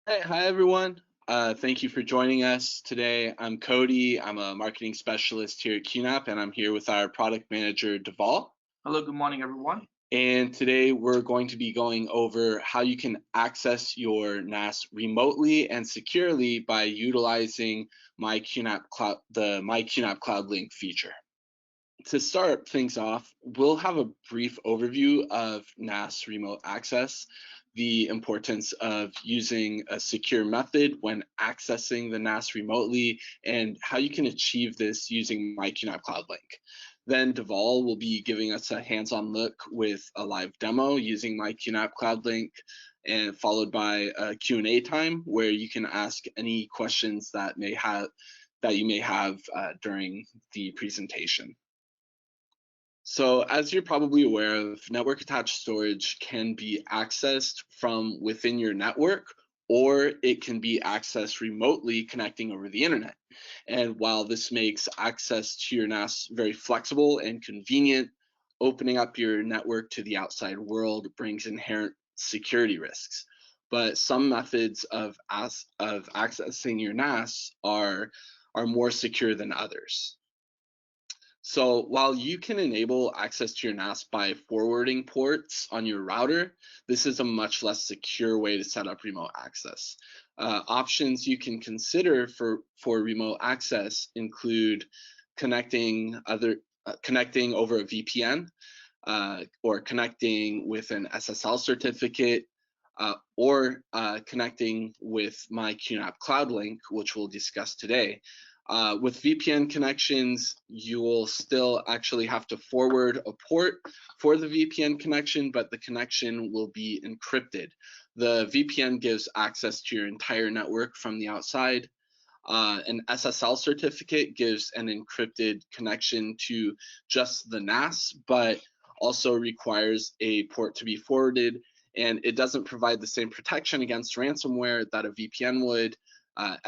Hi everyone. Thank you for joining us today. I'm Cody. I'm a marketing specialist here at QNAP, and I'm here with our product manager, Deval. Hello, good morning, everyone. And today we're going to be going over how you can access your NAS remotely and securely by utilizing myQNAPcloud, the myQNAPcloud link feature. To start things off, we'll have a brief overview of NAS remote access, the importance of using a secure method when accessing the NAS remotely, and how you can achieve this using myQNAP Link. Then Deval will be giving us a hands-on look with a live demo using myQNAP Link, and followed by a Q&A time where you can ask any questions that you may have during the presentation. So as you're probably aware of, network attached storage can be accessed from within your network, or it can be accessed remotely connecting over the internet. And while this makes access to your NAS very flexible and convenient, opening up your network to the outside world brings inherent security risks. But some methods of accessing your NAS are more secure than others. So while you can enable access to your NAS by forwarding ports on your router, this is a much less secure way to set up remote access. Options you can consider for remote access include connecting over a VPN, or connecting with an SSL certificate, or connecting with myQNAPcloud link, which we'll discuss today. With VPN connections, you will still actually have to forward a port for the VPN connection, but the connection will be encrypted. The VPN gives access to your entire network from the outside. An SSL certificate gives an encrypted connection to just the NAS, but also requires a port to be forwarded, and it doesn't provide the same protection against ransomware that a VPN would.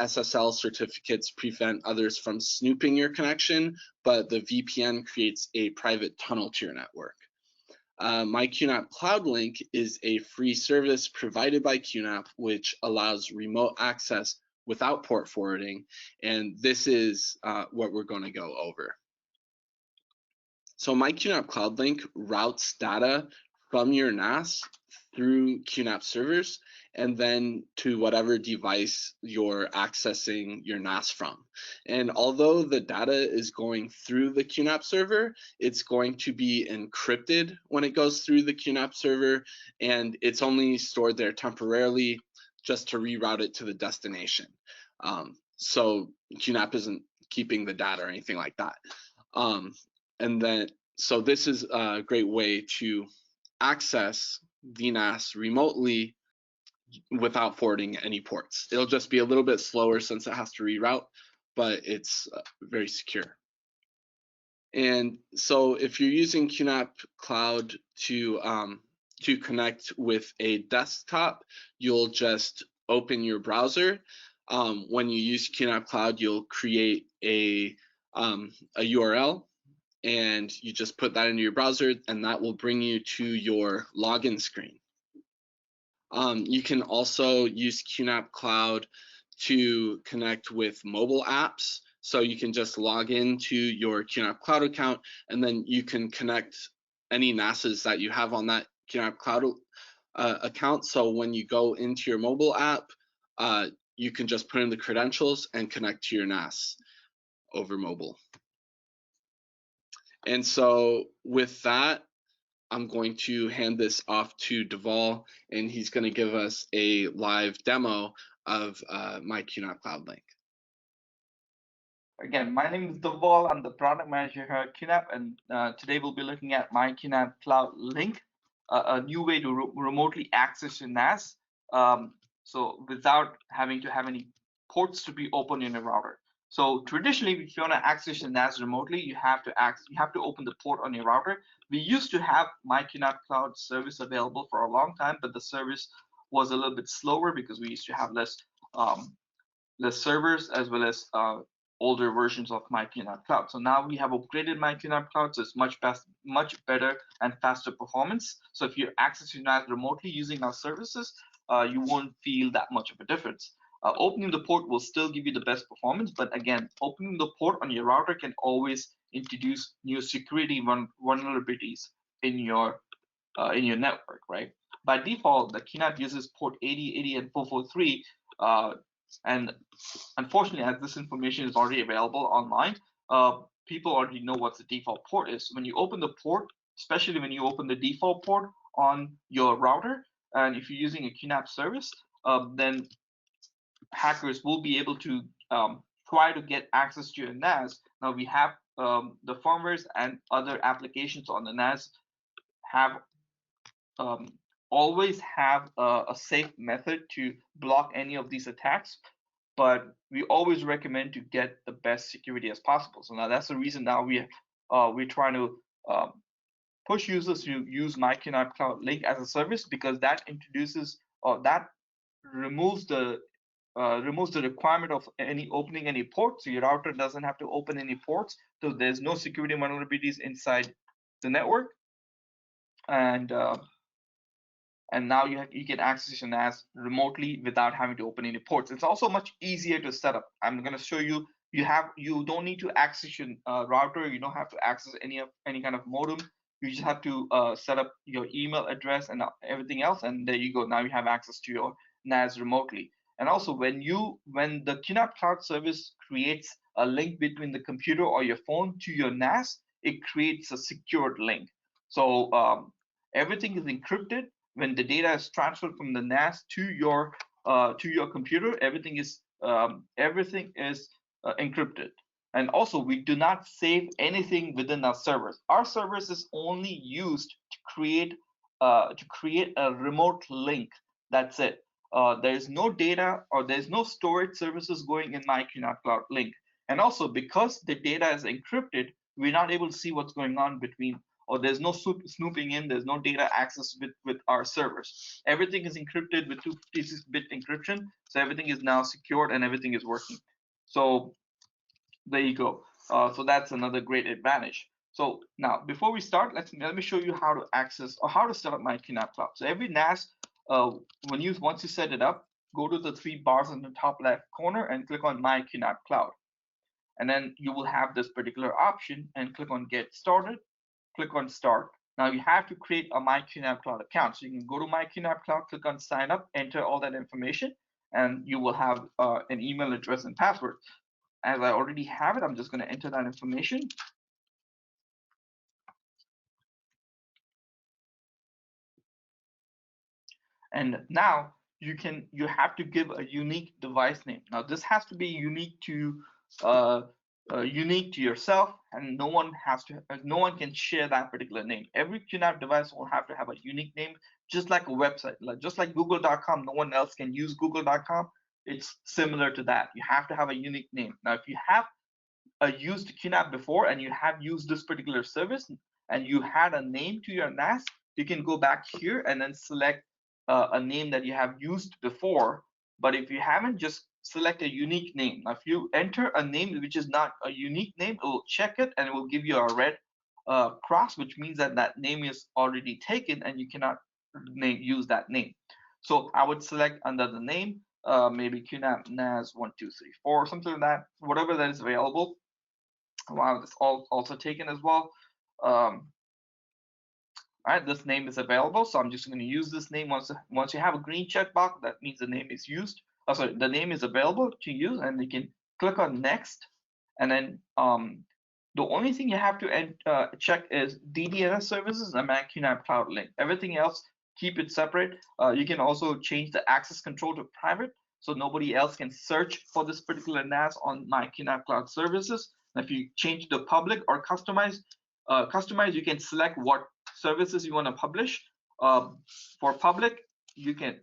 SSL certificates prevent others from snooping your connection, but the VPN creates a private tunnel to your network. myQNAP Link is a free service provided by QNAP, which allows remote access without port forwarding, and this is what we're going to go over. So myQNAP Link routes data from your NAS through QNAP servers and then to whatever device you're accessing your NAS from. And although the data is going through the QNAP server, it's going to be encrypted when it goes through the QNAP server, and it's only stored there temporarily just to reroute it to the destination. So QNAP isn't keeping the data or anything like that. So this is a great way to access the NAS remotely without forwarding any ports. It'll just be a little bit slower since it has to reroute, but it's very secure. And so if you're using QNAP Cloud to connect with a desktop, you'll just open your browser. When you use QNAP Cloud, you'll create a URL, and you just put that into your browser, and that will bring you to your login screen. You can also use QNAP Cloud to connect with mobile apps. So you can just log into your QNAP Cloud account, and then you can connect any NASs that you have on that QNAP Cloud account. So when you go into your mobile app, you can just put in the credentials and connect to your NAS over mobile. And so with that, I'm going to hand this off to Deval, and he's going to give us a live demo of myQNAP Link. Again, my name is Deval. I'm the product manager here at QNAP, and today we'll be looking at myQNAPcloud Link, a new way to remotely access your NAS, so without having to have any ports to be open in a router. So traditionally, if you want to access your NAS remotely, you have to open the port on your router. We used to have myQNAPcloud service available for a long time, but the service was a little bit slower because we used to have less servers as well as older versions of myQNAPcloud. So now we have upgraded myQNAPcloud, so it's much better and faster performance. So if you access your NAS remotely using our services, you won't feel that much of a difference. Opening the port will still give you the best performance, but again, opening the port on your router can always introduce new security vulnerabilities in your network, right? By default, the QNAP uses port 80, 80, and 443, and unfortunately, as this information is already available online, people already know what the default port is. When you open the port, especially when you open the default port on your router, and if you're using a QNAP service, then hackers will be able to try to get access to your NAS. Now we have the firmwares and other applications on the NAS have um, always have a safe method to block any of these attacks, but we always recommend to get the best security as possible. So now that's the reason now we're trying to push users to use myQNAPcloud link as a service, because that introduces or that removes the requirement of any opening any ports. So your router doesn't have to open any ports, so there's no security vulnerabilities inside the network, and now you can access your NAS remotely without having to open any ports. It's also much easier to set up. I'm going to show you. You don't need to access your router. You don't have to access any kind of modem. You just have to set up your email address and everything else, and there you go. Now you have access to your NAS remotely. And also, when the QNAP Cloud service creates a link between the computer or your phone to your NAS, it creates a secured link. So everything is encrypted. When the data is transferred from the NAS to your computer, everything is encrypted. And also, we do not save anything within our servers. Our servers is only used to create a remote link. That's it. There is no data or there's no storage services going in myQNAPcloud link. And also, because the data is encrypted, we're not able to see what's going on between, or there's no snooping in, there's no data access with our servers. Everything is encrypted with 256-bit encryption, so everything is now secured and everything is working. So there you go. So that's another great advantage. So now, before we start, let me show you how to access or how to set up myQNAPcloud. So every NAS, once you set it up, go to the three bars in the top left corner and click on myQNAPcloud. And then you will have this particular option and click on Get Started. Click on Start. Now you have to create a myQNAPcloud account. So you can go to myQNAPcloud, click on Sign Up, enter all that information, and you will have an email address and password. As I already have it, I'm just going to enter that information. And now you have to give a unique device name. Now this has to be unique to yourself, and no one can share that particular name. Every QNAP device will have to have a unique name, just like a website, just like google.com. No one else can use google.com. It's similar to that. You have to have a unique name. Now if you have used QNAP before and you have used this particular service and you had a name to your NAS, you can go back here and then select a name that you have used before. But if you haven't, just select a unique name. Now, if you enter a name which is not a unique name, it will check it and it will give you a red cross, which means that that name is already taken and you cannot use that name. So I would select under the name, maybe QNAP NAS 1234 or something like that, whatever that is available. Wow, that's also taken as well. All right, this name is available, so I'm just going to use this name. Once you have a green checkbox, that means the name is used. Oh, sorry, the name is available to use, and you can click on next. And then the only thing you have to check is DDNS services and myQNAPcloud link. Everything else, keep it separate. You can also change the access control to private, so nobody else can search for this particular NAS on myQNAPcloud services. And if you change the public or customize, you can select what services you want to publish. For public,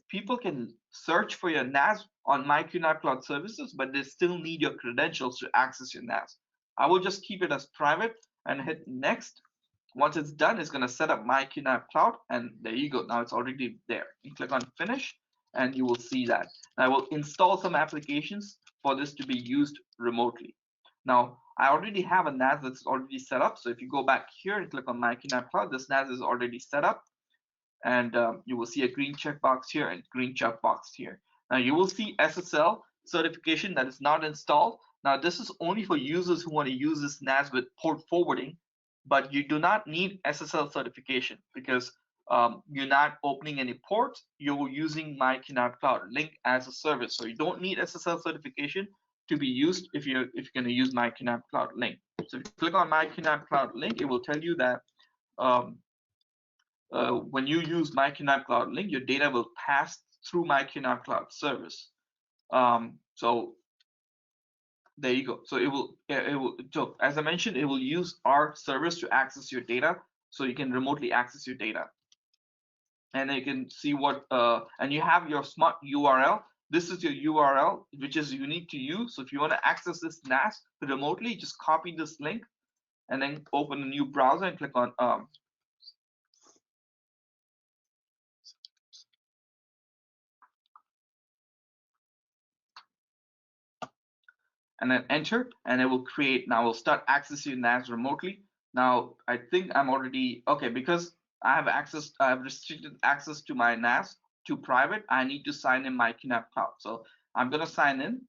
people can search for your NAS on myQNAPcloud services, but they still need your credentials to access your NAS. I will just keep it as private and hit next. Once it's done, it's going to set up myQNAPcloud, and there you go. Now it's already there. You click on finish, and you will see that. I will install some applications for this to be used remotely. Now, I already have a NAS that's already set up. So if you go back here and click on myQNAPcloud, this NAS is already set up. and you will see a green checkbox here and green checkbox here. Now you will see SSL certification that is not installed. Now this is only for users who want to use this NAS with port forwarding, but you do not need SSL certification because you're not opening any ports. You're using myQNAPcloud Link as a service, so you don't need SSL certification to be used if you're going to use myQNAPcloud Link. So if you click on myQNAPcloud Link, it will tell you that um, when you use myQNAPcloud Link, your data will pass through myQNAPcloud service. So there you go. So it will. So as I mentioned, it will use our service to access your data, so you can remotely access your data, and you can see what. And you have your smart URL. This is your URL, which is unique to you. So if you want to access this NAS remotely, just copy this link and then open a new browser and click on and then enter, and it will create. Now we'll start accessing NAS remotely. Now I think I'm already okay because I have access. I have restricted access to my NAS to private. I need to sign in my QNAP Cloud. So I'm gonna sign in.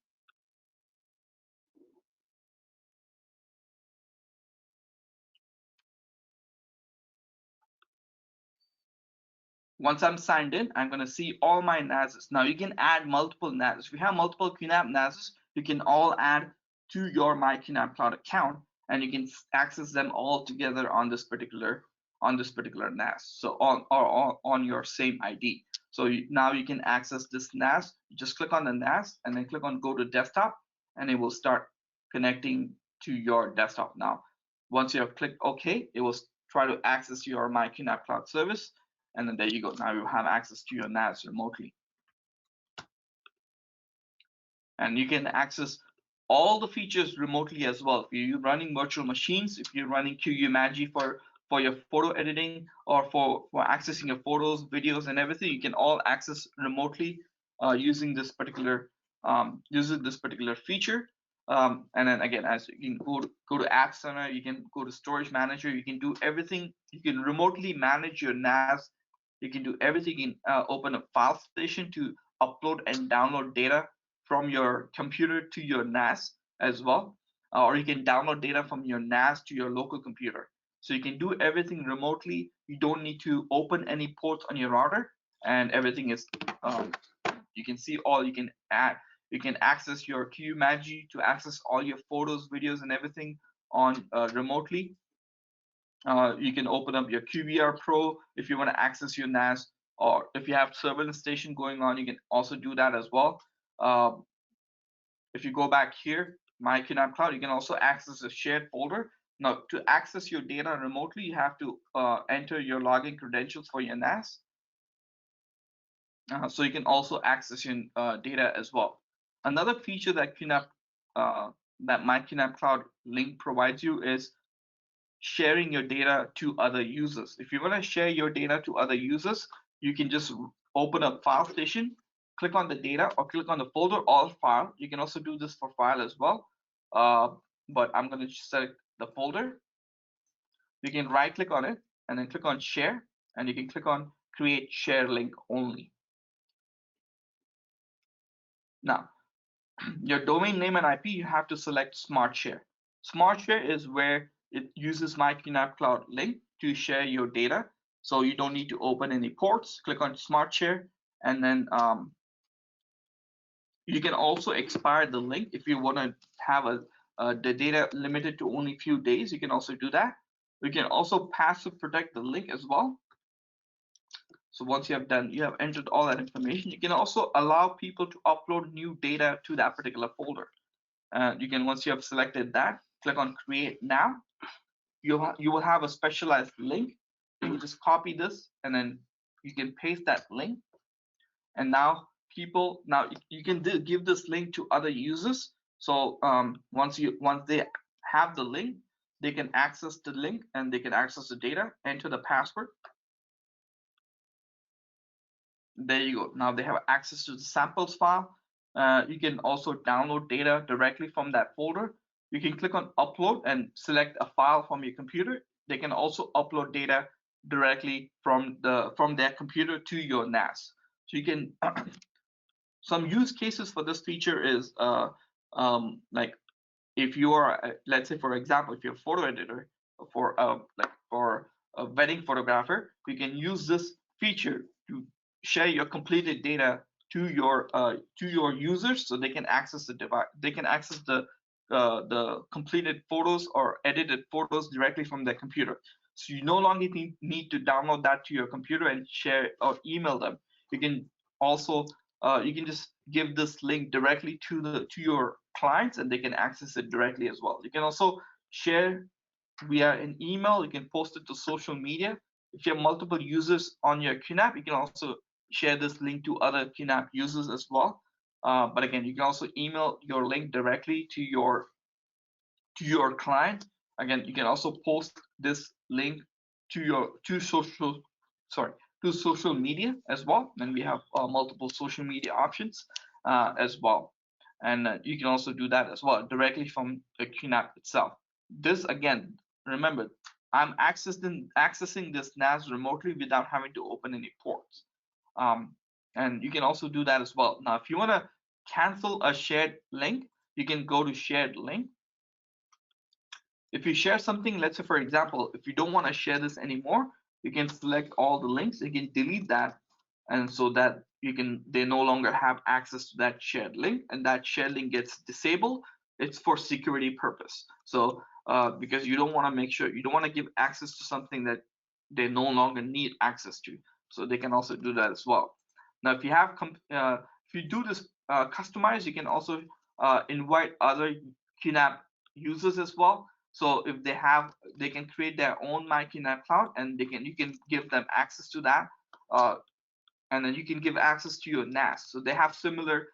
Once I'm signed in, I'm going to see all my NASs. Now you can add multiple NASs. If you have multiple QNAP NASs, you can all add to your myQNAP Cloud account, and you can access them all together on this particular NAS. So on your same ID. So now you can access this NAS. You just click on the NAS and then click on Go to Desktop, and it will start connecting to your desktop. Now, once you have clicked OK, it will try to access your myQNAP Cloud service. And then there you go. Now you have access to your NAS remotely. And you can access all the features remotely as well. If you're running virtual machines, if you're running QUMAGI for your photo editing or for accessing your photos, videos, and everything, you can all access remotely using this particular feature. And then again, as you can go to App Center, you can go to Storage Manager, you can do everything. You can remotely manage your NAS. You can do everything. You can open a file station to upload and download data from your computer to your NAS as well, or you can download data from your NAS to your local computer. So you can do everything remotely. You don't need to open any ports on your router, and everything is. You can see all. You can add. You can access your QMAGI to access all your photos, videos, and everything on remotely. You can open up your QVR Pro if you want to access your NAS, or if you have surveillance station going on, you can also do that as well. If you go back here, myQNAP Cloud, you can also access a shared folder. Now, to access your data remotely, you have to enter your login credentials for your NAS. So you can also access your data as well. Another feature that that myQNAP Cloud Link provides you is sharing your data to other users. If you want to share your data to other users, you can just open up File Station, click on the data, or click on the folder or file. You can also do this for file as well, but I'm going to select the folder. You can right click on it and then click on share, and you can click on create share link only. Now, your domain name and IP, you have to select Smart Share. Smart Share is where it uses myQNAP Cloud Link to share your data. So you don't need to open any ports. Click on Smart Share, and then you can also expire the link if you want to have the data limited to only a few days. You can also do that. You can also passive protect the link as well. So once you have entered all that information, you can also allow people to upload new data to that particular folder. You can, once you have selected that, click on create now. You will have a specialized link. You can just copy this and then you can paste that link. And now you can give this link to other users. So once they have the link, they can access the link and they can access the data, enter the password. There you go. Now they have access to the samples file. You can also download data directly from that folder. You can click on upload and select a file from your computer. They can also upload data directly from their computer to your NAS. So you can some use cases for this feature is like if you are, let's say for example, if you're a photo editor for a wedding photographer, you can use this feature to share your completed data to your users, so they can access the device, they can access the completed photos or edited photos directly from their computer. So you no longer need to download that to your computer and share or email them. You can also you can just give this link directly to your clients, and they can access it directly as well. You can also share via an email. You can post it to social media. If you have multiple users on your QNAP, you can also share this link to other QNAP users as well. But again, you can also email your link directly to your client. Again, you can also post this link to your to social media as well. And we have multiple social media options as well. And you can also do that as well directly from the QNAP itself. This again, remember, I'm accessing this NAS remotely without having to open any ports. And you can also do that as well. Now, if you want to cancel a shared link, you can go to shared link. If you share something, let's say for example, if you don't want to share this anymore, you can select all the links, you can delete that, and so that they no longer have access to that shared link, and that shared link gets disabled. It's for security purpose. So because you don't want to make sure, you don't want to give access to something that they no longer need access to. So they can also do that as well. Now, if you do this customize, you can also invite other QNAP users as well. So if they can create their own myQNAPcloud, and you can give them access to that, and then you can give access to your NAS. So they have similar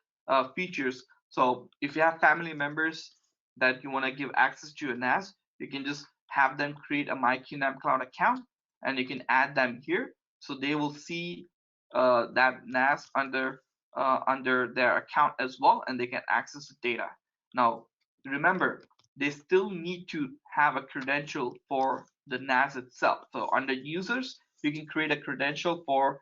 features. So if you have family members that you want to give access to your NAS, you can just have them create a myQNAPcloud account, and you can add them here. So they will see that NAS under their account as well, and they can access the data. Now, remember, they still need to have a credential for the NAS itself. So under users, you can create a credential for,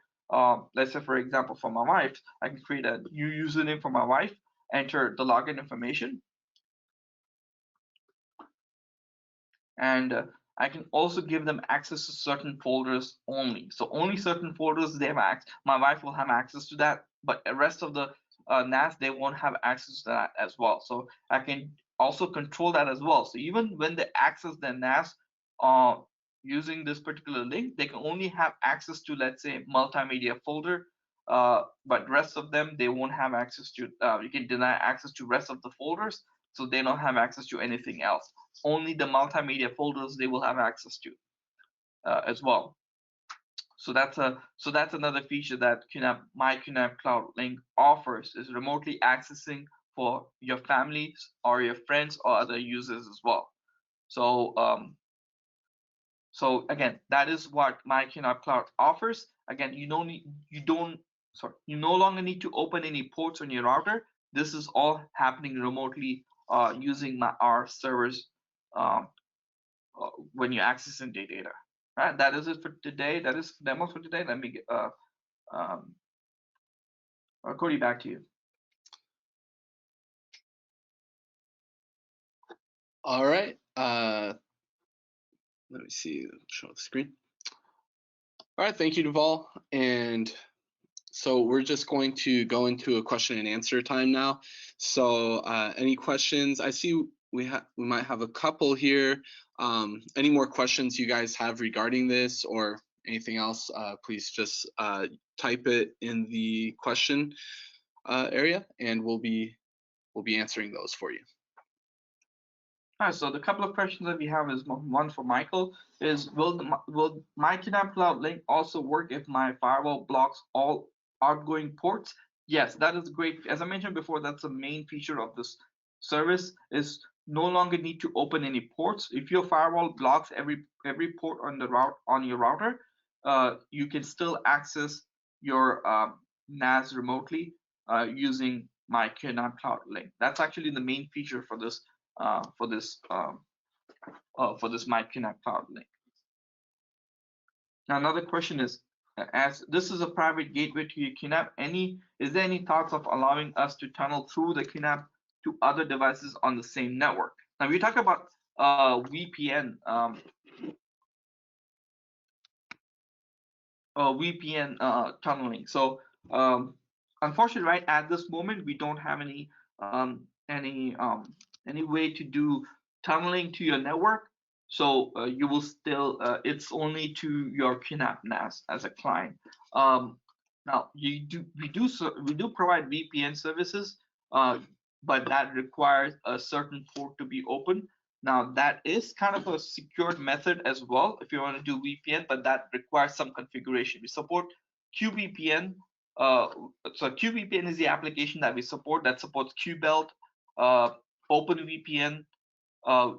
let's say for example, for my wife, I can create a new username for my wife, enter the login information, and I can also give them access to certain folders only. So only certain folders they have access. My wife will have access to that, but the rest of the NAS, they won't have access to that as well. So I can also control that as well. So even when they access their NAS using this particular link, they can only have access to, let's say, multimedia folder, but rest of them they won't have access to. You can deny access to rest of the folders, so they don't have access to anything else. Only the multimedia folders they will have access to as well. So that's another feature that myQNAPcloud Link offers, is remotely accessing for your families or your friends or other users as well. So so again, that is what myQNAPcloud offers. Again, you no longer need to open any ports on your router. This is all happening remotely using our servers when you're accessing the data. Right, that is it for today. That is the demo for today. Let me get Cody, back to you. All right. Let me see. Show the screen. All right. Thank you, Deval. And so we're just going to go into a question and answer time now. So any questions? I see we might have a couple here. Any more questions you guys have regarding this or anything else? Please just type it in the question area, and we'll be answering those for you. All right, so the couple of questions that we have is one for Michael is, will myQNAPcloud Link also work if my firewall blocks all outgoing ports? Yes, that is great. As I mentioned before, that's the main feature of this service, is no longer need to open any ports. If your firewall blocks every port on your router, you can still access your NAS remotely using myQNAPcloud Link. That's actually the main feature for this myQNAPcloud Link. Now, another question is, as this is a private gateway to your QNAP, is there any thoughts of allowing us to tunnel through the QNAP to other devices on the same network? Now, we talk about VPN. VPN tunneling. So unfortunately, right at this moment, we don't have any way to do tunneling to your network. So you will still it's only to your QNAP NAS as a client. Now we do provide VPN services, but that requires a certain port to be open. Now that is kind of a secured method as well if you want to do VPN, but that requires some configuration. We support QVPN. Uh, so QVPN is the application that we support that supports QBelt, uh, OpenVPN, uh,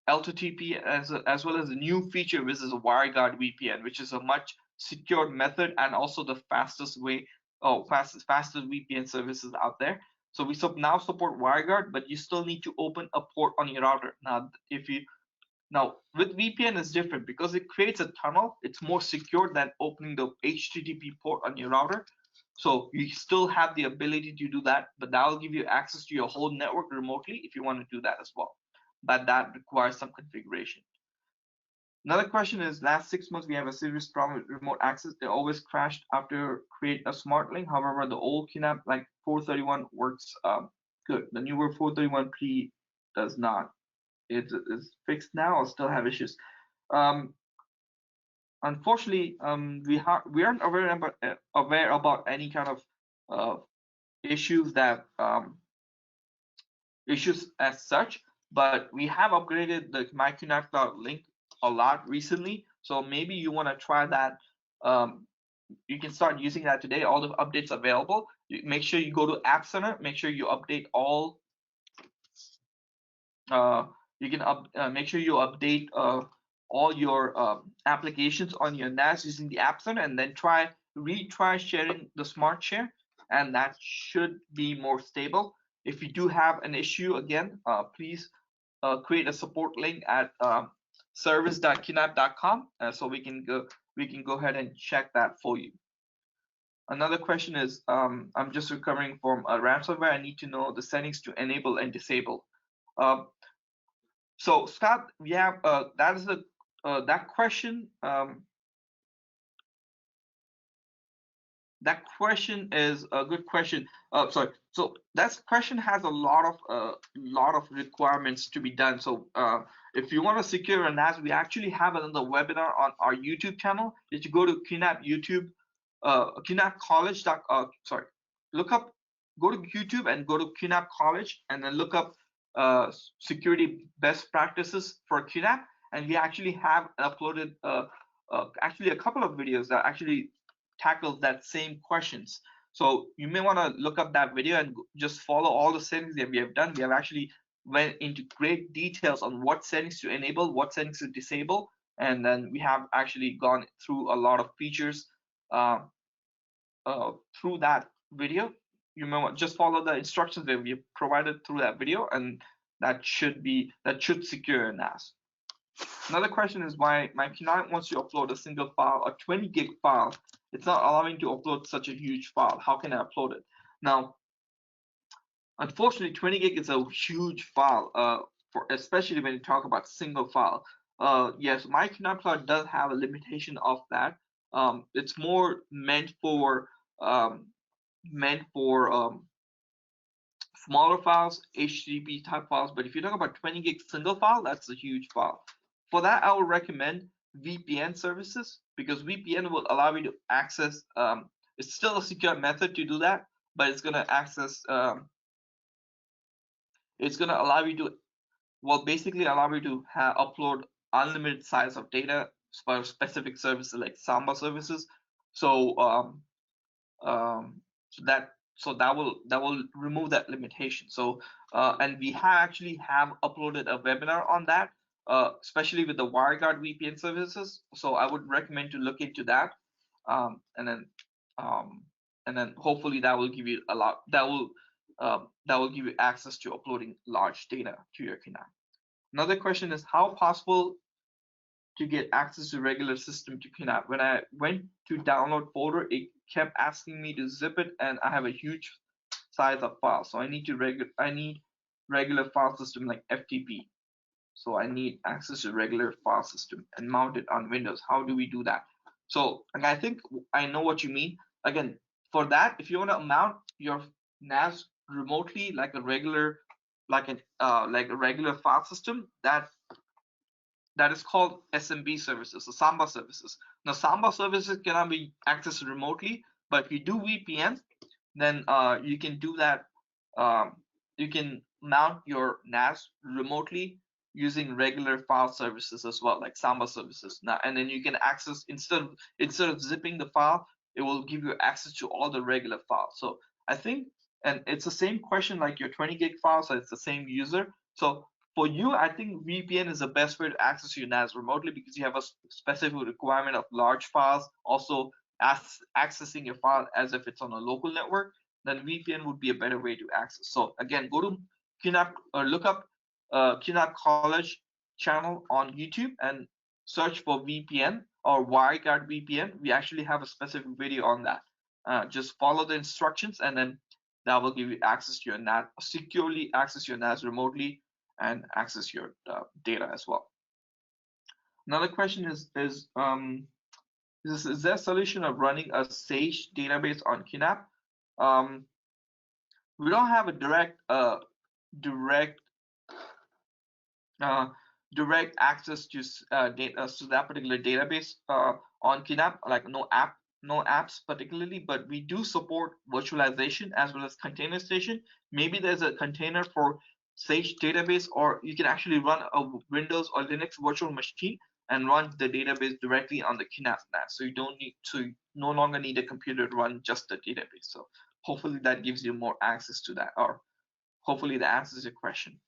L2TP, as well as a new feature which is a WireGuard VPN, which is a much secured method and also the fastest way, fastest VPN services out there. So we now support WireGuard, but you still need to open a port on your router. Now with VPN is different because it creates a tunnel. It's more secure than opening the HTTP port on your router. So you still have the ability to do that, but that will give you access to your whole network remotely if you want to do that as well. But that requires some configuration. Another question is, last 6 months we have a serious problem with remote access. They always crashed after create a smart link. However, the old QNAP like 431 works good. The newer 431 Pre does not. It's fixed now. I'll still have issues. Unfortunately, we aren't aware about any kind of issues that issues as such, but we have upgraded the myQNAPcloud link a lot recently. So maybe you want to try that. You can start using that today. All the updates available. Make sure you go to App Center. Make sure you update all. You can make sure you update all your applications on your NAS using the App Center, and then retry sharing the Smart Share, and that should be more stable. If you do have an issue again, please create a support link at service.qnap.com so we can go ahead and check that for you. Another question is, I'm just recovering from a ransomware. I need to know the settings to enable and disable. So Scott, we have that is that question. That question is a good question. Sorry. So that question has a lot of requirements to be done. So if you want to secure a NAS, we actually have another webinar on our YouTube channel. If you go to QNAP YouTube, QNAP College. Sorry, go to YouTube and go to QNAP College, and then look up security best practices for QNAP. And we actually have uploaded actually a couple of videos that actually tackles that same questions. So you may want to look up that video and just follow all the settings that we have done. We have actually went into great details on what settings to enable, what settings to disable, and then we have actually gone through a lot of features through that video. You may want just follow the instructions that we have provided through that video, and that should secure your NAS. Another question is why my client wants to upload a single file, a 20 gig file. It's not allowing to upload such a huge file. How can I upload it? Now, unfortunately, 20 gig is a huge file, especially when you talk about single file. Yes, myQNAPcloud does have a limitation of that. It's more meant for smaller files, HTTP type files. But if you talk about 20 gig single file, that's a huge file. For that, I would recommend VPN services because VPN will allow you to access. It's still a secure method to do that, but it's going to access. It's going to allow you to, basically allow you to upload unlimited size of data for specific services like Samba services. So that will remove that limitation. So and we actually have uploaded a webinar on that, especially with the WireGuard VPN services. So I would recommend to look into that, and then hopefully that will give you that will give you access to uploading large data to your QNAP. Another question is how possible to get access to regular system to QNAP. When I went to download folder, it kept asking me to zip it, and I have a huge size of file, so I need regular file system like FTP. So I need access to regular file system and mount it on Windows. How do we do that? So, and I think I know what you mean. Again, for that, if you want to mount your NAS remotely like a regular file system, that is called SMB services, or Samba services. Now, Samba services cannot be accessed remotely, but if you do VPN, then you can do that. You can mount your NAS remotely using regular file services as well, like Samba services. Now, and then you can access, instead of zipping the file, it will give you access to all the regular files. So I think, and it's the same question like your 20 gig file, so it's the same user. So for you, I think VPN is the best way to access your NAS remotely, because you have a specific requirement of large files, also accessing your file as if it's on a local network. Then VPN would be a better way to access. So again, go to QNAP or look up QNAP College channel on YouTube and search for VPN or WireGuard VPN. We actually have a specific video on that. Just follow the instructions, and then that will give you access to your NAS, securely access your NAS remotely, and access your data as well. Another question is there a solution of running a Sage database on QNAP? We don't have a direct access to that particular database on QNAP, like no apps particularly, but we do support virtualization as well as containerization. Maybe there's a container for Sage database, or you can actually run a Windows or Linux virtual machine and run the database directly on the QNAP NAS. So you no longer need a computer to run just the database. So hopefully that gives you more access to that, or hopefully that answers your question.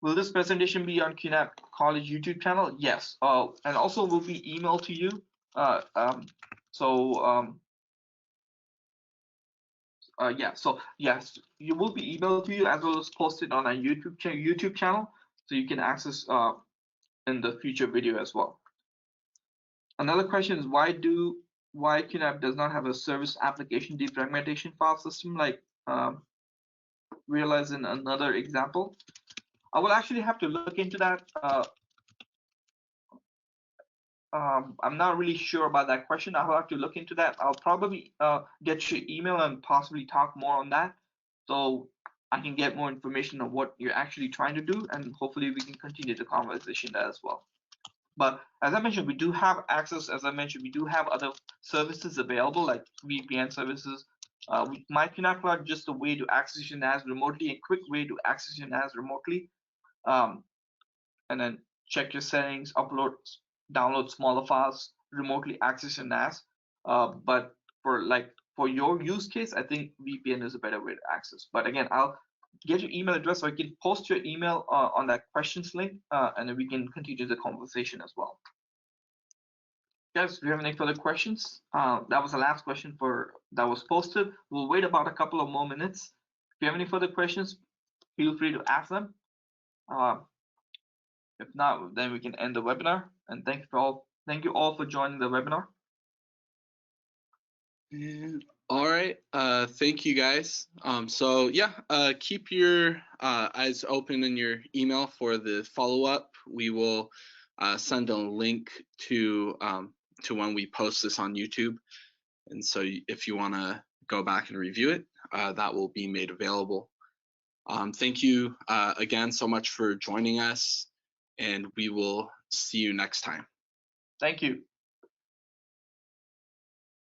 Will this presentation be on QNAP College YouTube channel? Yes, and also will be emailed to you. Yeah, so yes, you will be emailed to you as well as posted on our YouTube channel, so you can access in the future video as well. Another question is why QNAP does not have a service application defragmentation file system like realized in another example. I will actually have to look into that. I'm not really sure about that question. I'll have to look into that. I'll probably get your email and possibly talk more on that, so I can get more information on what you're actually trying to do, and hopefully we can continue the conversation there as well. But as I mentioned, we do have access. As I mentioned, we do have other services available, like VPN services. With myQNAPcloud, just a way to access your NAS remotely, a quick way to access your NAS remotely, and then check your settings, download smaller files, remotely access your NAS. But for your use case, I think VPN is a better way to access. But again, I'll get your email address, so I can post your email on that questions link, and then we can continue the conversation as well. Guys, do you have any further questions? That was the last question that was posted. We'll wait about a couple of more minutes. If you have any further questions, feel free to ask them. If not, then we can end the webinar. And thank you all for joining the webinar. All right, thank you guys. So yeah, keep your eyes open in your email for the follow-up. We will send a link to when we post this on YouTube, and so if you want to go back and review it, that will be made available. Thank you again so much for joining us, and we will see you next time. Thank you.